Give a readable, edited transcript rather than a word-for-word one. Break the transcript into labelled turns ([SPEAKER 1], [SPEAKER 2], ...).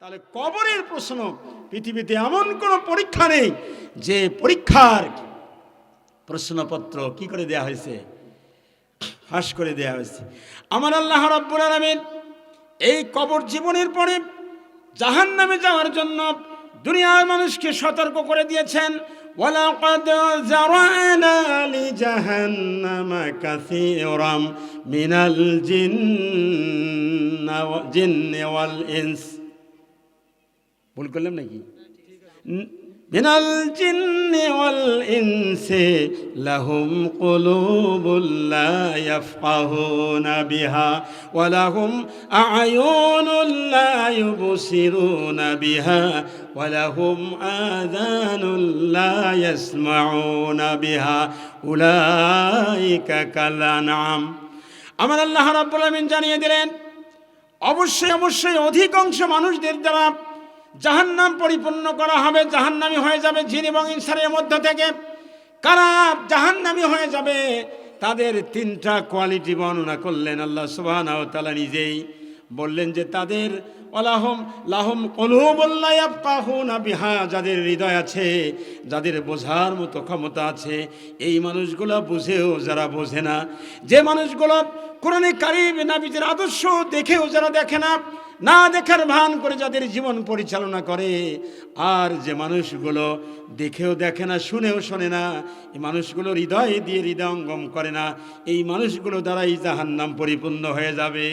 [SPEAKER 1] তাহলে কবরের প্রশ্ন, পৃথিবীতে এমন কোন পরীক্ষা নেই যে পরীক্ষার প্রশ্নপত্র কি করে দেয়া হয়েছে, ফাঁস করে দেয়া হয়েছে। আমার আল্লাহ রাব্বুল আলামিন এই কবর জীবনের পরে জাহান্নামে যাওয়ার জন্য দুনিয়ার মানুষকে সতর্ক করে দিয়েছেন। ওয়ালাকাদ যারানা লিজাহান্নামা কাসীরাম মিনাল জিন্নি ওয়াল ইনস। ভুল করলাম নাকি? মিনাল জিন্নি ওয়াল ইনসি লাহুম কুলুবুল লা ইয়াফকাহুনা বিহা ওয়া লাহুম আ'য়ুনুল লা ইউবসিরুনা বিহা ওয়া লাহুম আযানুল লা ইয়াসমাউনা বিহা উলাইকা কাল আনআম। আমার আল্লাহ রাব্বুল আলামিন জানিয়ে দিলেন, অবশ্যই অধিকাংশ মানুষদের দ্বারা জাহান্নাম পরিপূর্ণ করা হবে, জাহান্নামী হয়ে যাবে জিন এবং ইনসানের মধ্য থেকে। কারা জাহান্নামী হয়ে যাবে? তাদের তিনটা কোয়ালিটি বর্ণনা করলেন আল্লাহ সুবহানাহু ওয়া তাআলা নিজেই। বললেন যে তাদের লাহুম কুলুবুল লা ইয়াফকাহুনা বিহা, যাদের হৃদয় আছে, যাদের বোঝার মতো ক্ষমতা আছে, এই মানুষগুলো বুঝেও যারা বোঝে না, যে মানুষগুলো কোরআনে কারীম নবীজির আদর্শ দেখেও যারা দেখে না, না দেখার ভান করে যাদের জীবন পরিচালনা করে, আর যে মানুষগুলো দেখেও দেখে না, শুনেও শোনে না, এই মানুষগুলো হৃদয় দিয়ে হৃদয়ঙ্গম করে না, এই মানুষগুলো দ্বারাই জাহান্নাম পরিপূর্ণ হয়ে যাবে।